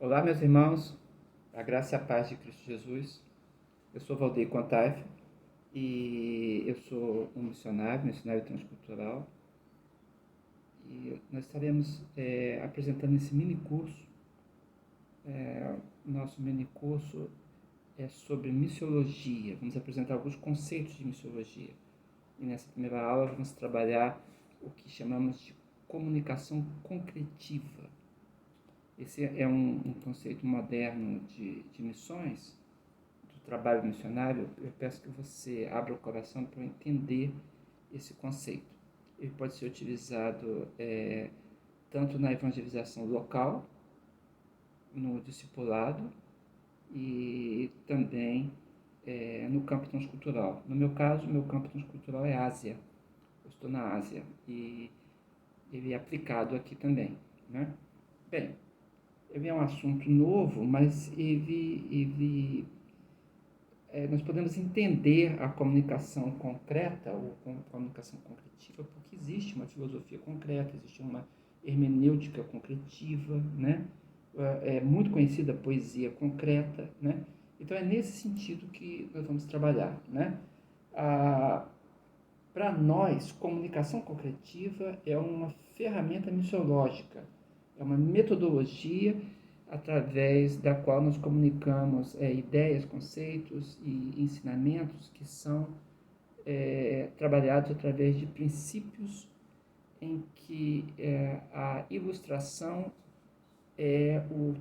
Olá, meus irmãos, a graça e a paz de Cristo Jesus. Eu sou Valdeir Contaif e eu sou um missionário transcultural. E nós estaremos apresentando esse mini curso. Nosso mini curso é sobre missiologia. Vamos apresentar alguns conceitos de missiologia. E nessa primeira aula vamos trabalhar o que chamamos de comunicação concretiva. Esse é um conceito moderno de missões, do trabalho missionário. Eu peço que você abra o coração para entender esse conceito. Ele pode ser utilizado tanto na evangelização local, no discipulado e também no campo transcultural. No meu caso, meu campo transcultural é Ásia. Eu estou na Ásia e ele é aplicado aqui também, né? Bem, ele é um assunto novo, mas nós podemos entender a comunicação concreta ou comunicação concretiva porque existe uma filosofia concreta, existe uma hermenêutica concretiva, né? É muito conhecida a poesia concreta, né? Então é nesse sentido que nós vamos trabalhar, né? Para nós, comunicação concretiva é uma ferramenta missiológica, é uma metodologia através da qual nós comunicamos ideias, conceitos e ensinamentos que são trabalhados através de princípios em que a ilustração é o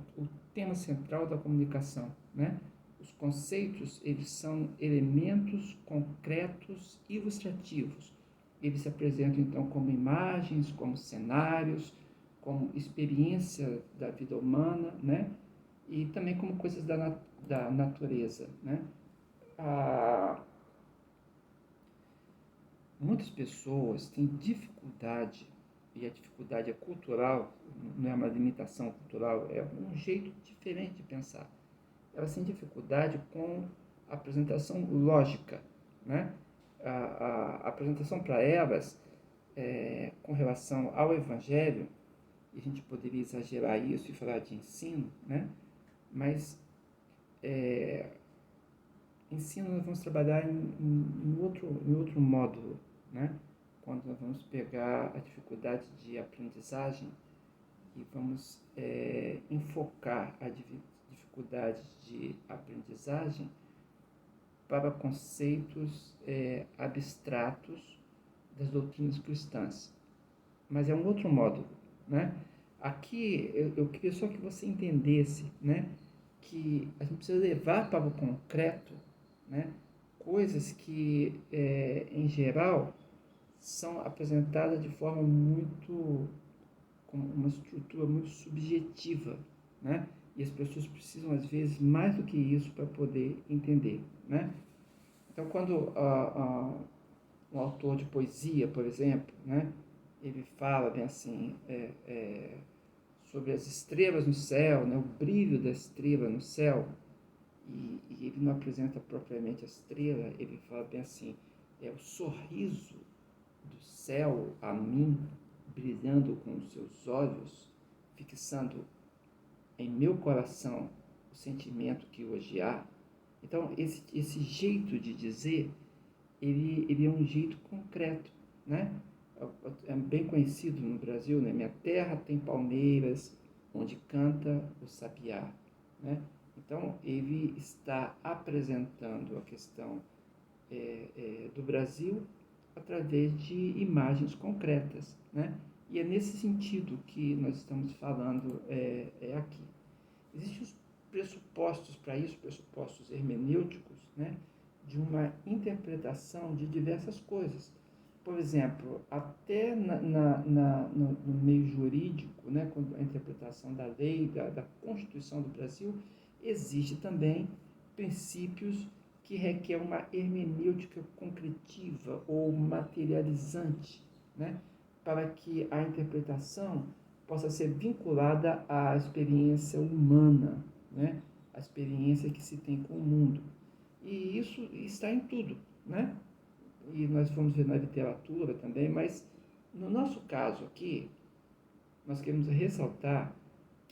tema central da comunicação, né? Os conceitos, eles são elementos concretos ilustrativos. Eles se apresentam, então, como imagens, como cenários, como experiência da vida humana, né? E também como coisas da natureza, né? Muitas pessoas têm dificuldade, e a dificuldade é cultural, não é uma limitação cultural, é um jeito diferente de pensar. Elas têm dificuldade com a apresentação lógica, né? A apresentação para elas, com relação ao Evangelho, e a gente poderia exagerar isso e falar de ensino, né? Mas ensino nós vamos trabalhar em outro módulo, né? Quando nós vamos pegar a dificuldade de aprendizagem e vamos enfocar a dificuldade de aprendizagem para conceitos abstratos das doutrinas cristãs. Mas é um outro módulo, né? Aqui eu queria só que você entendesse, né, que a gente precisa levar para o concreto, né, coisas que, em geral, são apresentadas de forma com uma estrutura muito subjetiva, né? E as pessoas precisam, às vezes, mais do que isso para poder entender, né? Então, quando um autor de poesia, por exemplo, né, ele fala bem assim, sobre as estrelas no céu, né, o brilho da estrela no céu, e ele não apresenta propriamente a estrela, ele fala bem assim, é o sorriso do céu a mim, brilhando com os seus olhos, fixando em meu coração o sentimento que hoje há. Então, esse jeito de dizer, ele é um jeito concreto, né? É bem conhecido no Brasil, né? Minha terra tem palmeiras, onde canta o sabiá, né? Então, ele está apresentando a questão do Brasil através de imagens concretas, né? E é nesse sentido que nós estamos falando aqui. Existem os pressupostos para isso, pressupostos hermenêuticos, né? De uma interpretação de diversas coisas. Por exemplo, até no meio jurídico, né, com a interpretação da lei, da Constituição do Brasil, existe também princípios que requer uma hermenêutica concretiva ou materializante, né, para que a interpretação possa ser vinculada à experiência humana, né, a experiência que se tem com o mundo. E isso está em tudo, né? E nós vamos ver na literatura também, mas no nosso caso aqui, nós queremos ressaltar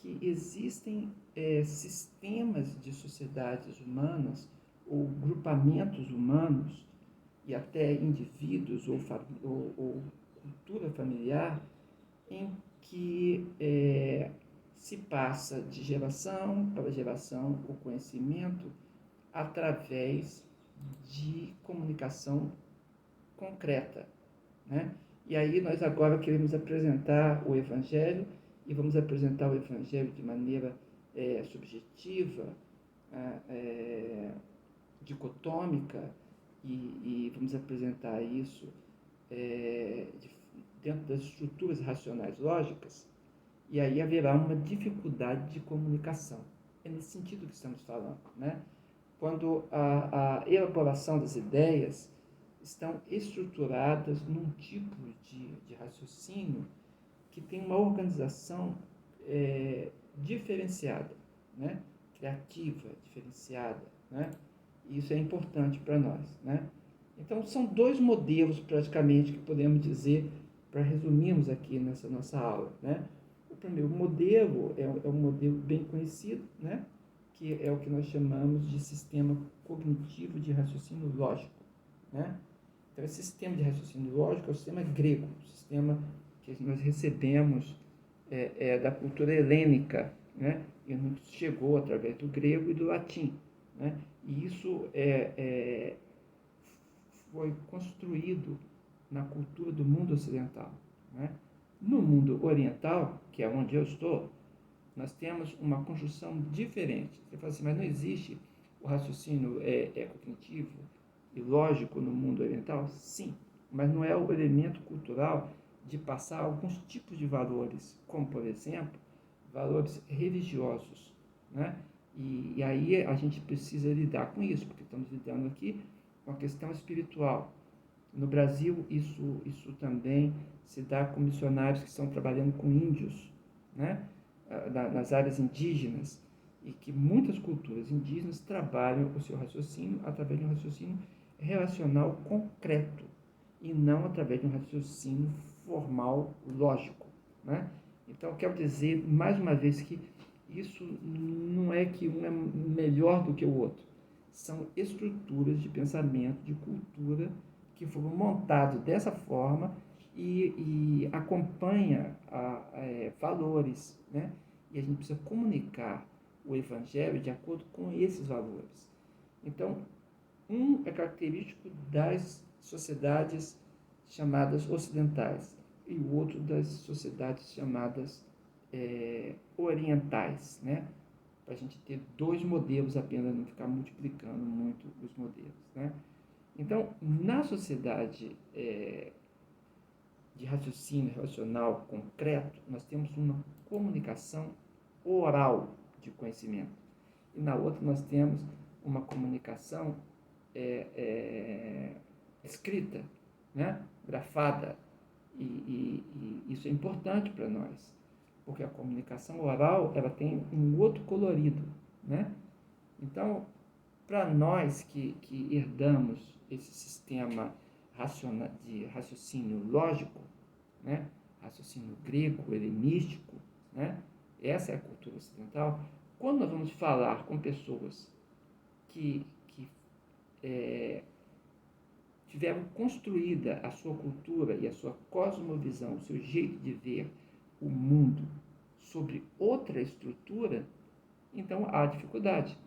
que existem sistemas de sociedades humanas ou grupamentos humanos e até indivíduos ou cultura familiar em que se passa de geração para geração o conhecimento através de comunicação concreta, né? E aí nós agora queremos apresentar o Evangelho e vamos apresentar o Evangelho de maneira subjetiva, dicotômica, e vamos apresentar isso dentro das estruturas racionais lógicas, e aí haverá uma dificuldade de comunicação. É nesse sentido que estamos falando, né? Quando a elaboração das ideias estão estruturadas num tipo de raciocínio que tem uma organização diferenciada, né? Criativa, diferenciada, né? E isso é importante para nós, né? Então, são dois modelos, praticamente, que podemos dizer, para resumirmos aqui nessa nossa aula, né? O primeiro modelo é um modelo bem conhecido, né? Que é o que nós chamamos de sistema cognitivo de raciocínio lógico, né? Então, esse sistema de raciocínio lógico é o sistema grego, o sistema que nós recebemos da cultura helênica, né? E nos chegou através do grego e do latim, né? E isso foi construído na cultura do mundo ocidental, né? No mundo oriental, que é onde eu estou, nós temos uma construção diferente. Você fala assim, mas não existe o raciocínio cognitivo e lógico no mundo oriental? Sim, mas não é o elemento cultural de passar alguns tipos de valores, como, por exemplo, valores religiosos, né? E aí a gente precisa lidar com isso, porque estamos lidando aqui com a questão espiritual. No Brasil, isso também se dá com missionários que estão trabalhando com índios, né? Nas áreas indígenas, e que muitas culturas indígenas trabalham o seu raciocínio através de um raciocínio relacional concreto e não através de um raciocínio formal lógico, né? Então, quero dizer, mais uma vez, que isso não é que um é melhor do que o outro. São estruturas de pensamento, de cultura, que foram montados dessa forma e acompanha valores, né? E a gente precisa comunicar o Evangelho de acordo com esses valores. Então, um é característico das sociedades chamadas ocidentais e o outro das sociedades chamadas orientais, né? Para a gente ter dois modelos apenas, não ficar multiplicando muito os modelos, né? Então, na sociedade de raciocínio racional concreto, nós temos uma comunicação oral de conhecimento. E na outra nós temos uma comunicação escrita, né? Grafada. E isso é importante para nós, porque a comunicação oral ela tem um outro colorido, né? Então, para nós que herdamos esse sistema de raciocínio lógico, né? Raciocínio grego, helenístico, né? Essa é a cultura ocidental. Quando nós vamos falar com pessoas que tiveram construída a sua cultura e a sua cosmovisão, o seu jeito de ver o mundo sobre outra estrutura, então há dificuldade.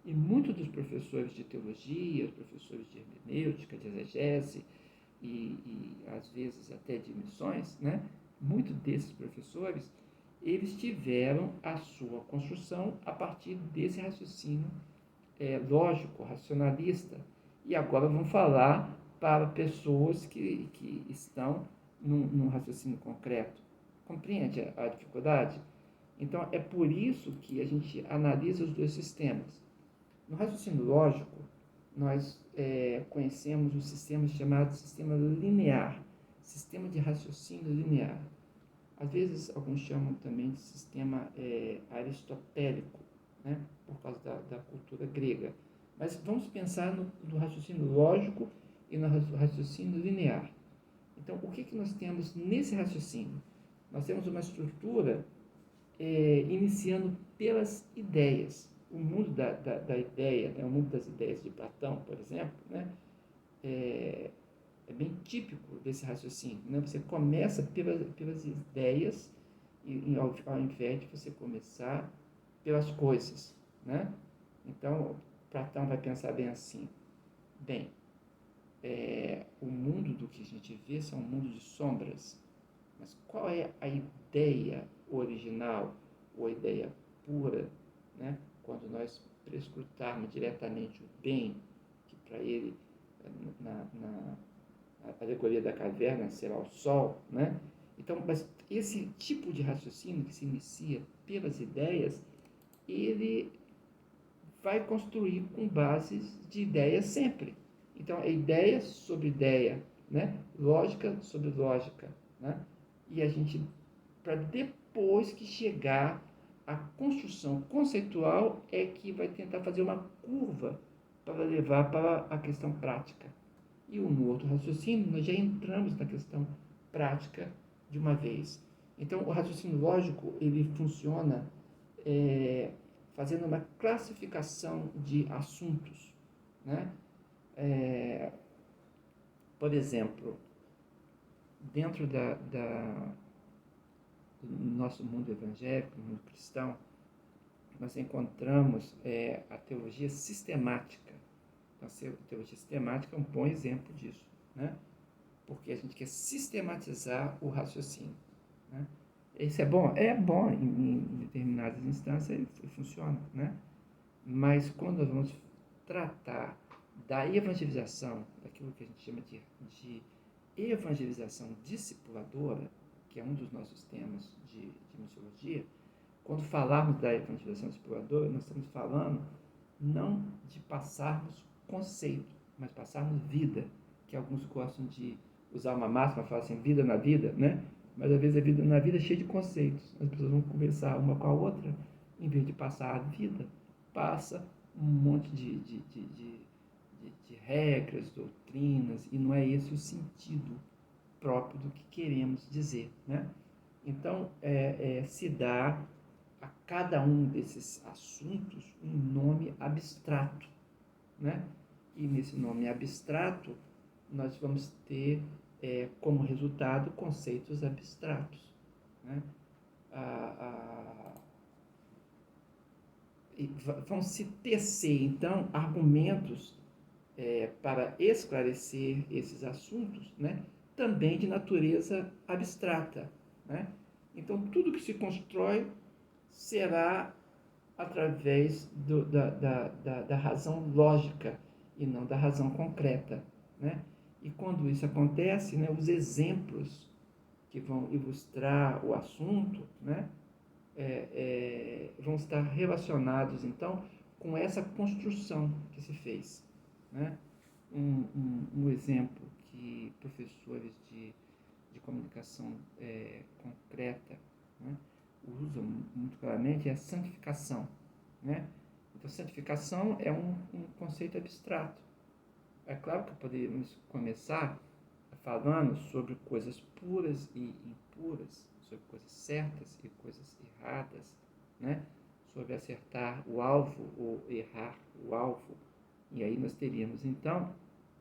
E muitos dos professores de teologia, professores de hermenêutica, de exegese e às vezes até de missões, né? Muitos desses professores, eles tiveram a sua construção a partir desse raciocínio lógico, racionalista. E agora vamos falar para pessoas que estão num raciocínio concreto. Compreende a dificuldade? Então, é por isso que a gente analisa os dois sistemas. No raciocínio lógico, nós conhecemos um sistema chamado sistema linear, sistema de raciocínio linear. Às vezes, alguns chamam também de sistema aristotélico, né, por causa da cultura grega. Mas vamos pensar no raciocínio lógico e no raciocínio linear. Então, o que nós temos nesse raciocínio? Nós temos uma estrutura iniciando pelas ideias. O mundo da ideia, né, o mundo das ideias de Platão, por exemplo, né, é bem típico desse raciocínio. Né? Você começa pelas ideias, ao invés de você começar pelas coisas. Né? Então, Platão vai pensar bem assim: bem, o mundo do que a gente vê é um mundo de sombras, mas qual é a ideia original, ou a ideia pura, né? Quando nós prescrutarmos diretamente o bem, que para ele, na alegoria da caverna, será o sol, né? Então, mas esse tipo de raciocínio que se inicia pelas ideias, ele vai construir com bases de ideias sempre. Então, é ideia sobre ideia, né? Lógica sobre lógica, né? E a gente, para depois que chegar à construção conceitual, é que vai tentar fazer uma curva para levar para a questão prática. E no outro raciocínio, nós já entramos na questão prática de uma vez. Então, o raciocínio lógico, ele funciona fazendo uma classificação de assuntos. Né? Por exemplo, dentro do nosso mundo evangélico, mundo cristão, nós encontramos a teologia sistemática. Então, a teologia sistemática é um bom exemplo disso, né? Porque a gente quer sistematizar o raciocínio. Né? Isso é bom? É bom, em determinadas instâncias ele funciona, né? Mas quando nós vamos tratar da evangelização, daquilo que a gente chama de evangelização discipuladora, que é um dos nossos temas de missiologia, quando falarmos da evangelização discipuladora, nós estamos falando não de passarmos conceito, mas passarmos vida, que alguns gostam de usar uma máxima, falar assim, vida na vida, né? Mas às vezes a vida na vida é cheia de conceitos. As pessoas vão conversar uma com a outra, em vez de passar a vida, passa um monte de regras, doutrinas, e não é esse o sentido próprio do que queremos dizer. Né? Então, se dá a cada um desses assuntos um nome abstrato. Né? E nesse nome abstrato, nós vamos ter como resultado conceitos abstratos. Né? E vão se tecer, então, argumentos para esclarecer esses assuntos, né? Também de natureza abstrata. Né? Então, tudo que se constrói será através da razão lógica e não da razão concreta. Né? E quando isso acontece, né, os exemplos que vão ilustrar o assunto, né, vão estar relacionados, então, com essa construção que se fez. Né? Um exemplo que professores de comunicação concreta, né, usam muito claramente é a santificação. Né? Então, santificação é um conceito abstrato. É claro que poderíamos começar falando sobre coisas puras e impuras, sobre coisas certas e coisas erradas, né? Sobre acertar o alvo ou errar o alvo. E aí nós teríamos, então,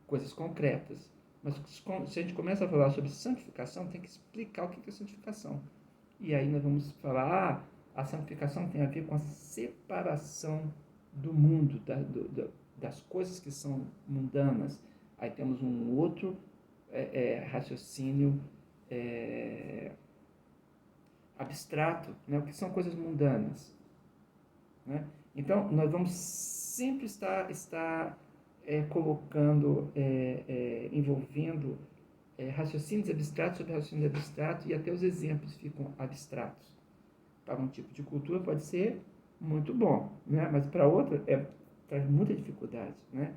coisas concretas. Mas se a gente começa a falar sobre santificação, tem que explicar o que é santificação. E aí nós vamos falar, a santificação tem a ver com a separação do mundo, das coisas que são mundanas. Aí temos um outro raciocínio abstrato, né? O que são coisas mundanas. Né? Então, nós vamos sempre estar colocando, envolvendo raciocínios abstratos sobre raciocínios abstratos, e até os exemplos ficam abstratos. Para um tipo de cultura pode ser muito bom, né? Mas para outra traz muita dificuldade. Né?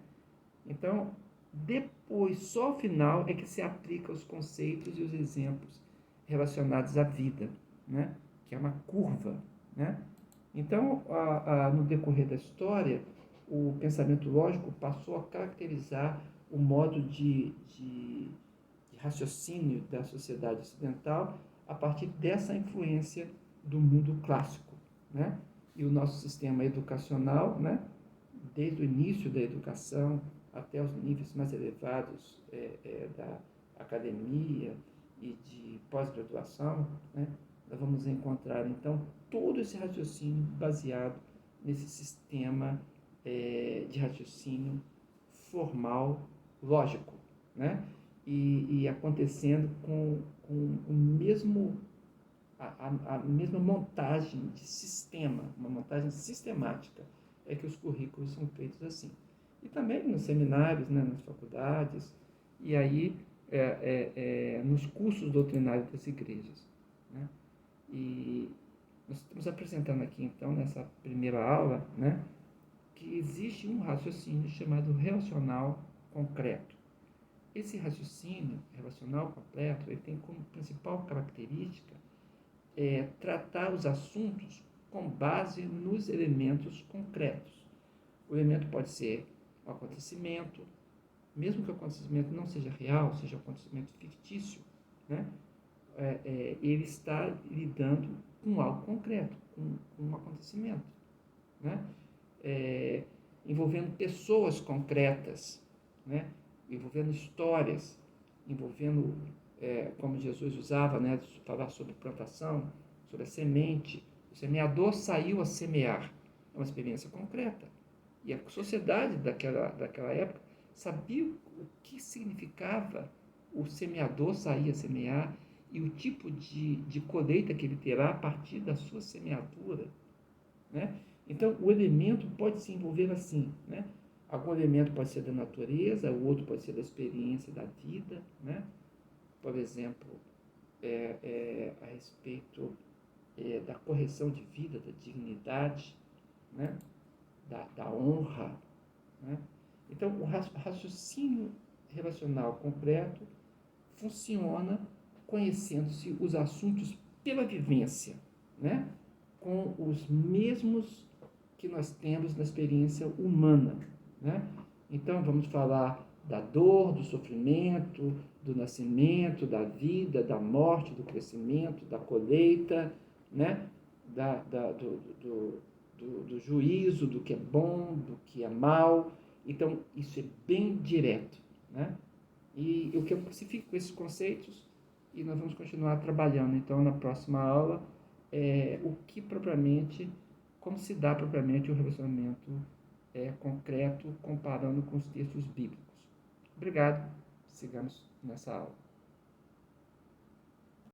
Então, depois, só ao final, é que se aplica os conceitos e os exemplos relacionados à vida, né? Que é uma curva. Né? Então, no decorrer da história, o pensamento lógico passou a caracterizar o modo de raciocínio da sociedade ocidental a partir dessa influência do mundo clássico, né? E o nosso sistema educacional, né, desde o início da educação até os níveis mais elevados da academia e de pós-graduação, né, nós vamos encontrar, então, todo esse raciocínio baseado nesse sistema de raciocínio formal, lógico, né? E acontecendo com o mesmo a mesma montagem de sistema, uma montagem sistemática, é que os currículos são feitos assim. E também nos seminários, né, nas faculdades, e aí nos cursos doutrinários das igrejas, né? E nós estamos apresentando aqui, então, nessa primeira aula, né, que existe um raciocínio chamado relacional concreto. Esse raciocínio relacional completo, ele tem como principal característica tratar os assuntos com base nos elementos concretos. O elemento pode ser o acontecimento, mesmo que o acontecimento não seja real, seja um acontecimento fictício, né? Ele está lidando com algo concreto, com um acontecimento, né? Envolvendo pessoas concretas, né? Envolvendo histórias, envolvendo, como Jesus usava, né? Falar sobre plantação, sobre a semente. O semeador saiu a semear. É uma experiência concreta. E a sociedade daquela época sabia o que significava o semeador sair a semear e o tipo de colheita que ele terá a partir da sua semeadura, né? Então, o elemento pode se envolver assim, né? Algum elemento pode ser da natureza, o outro pode ser da experiência da vida, né? Por exemplo, a respeito da correção de vida, da dignidade, né? Da honra, né? Então, o raciocínio relacional concreto funciona conhecendo-se os assuntos pela vivência, né? Com os mesmos que nós temos na experiência humana, né? Então, vamos falar da dor, do sofrimento, do nascimento, da vida, da morte, do crescimento, da colheita, né? Do juízo, do que é bom, do que é mal. Então, isso é bem direto, né? E eu quero que você fique com esses conceitos e nós vamos continuar trabalhando, então, na próxima aula, como se dá propriamente o relacionamento concreto comparando com os textos bíblicos. Obrigado, sigamos nessa aula.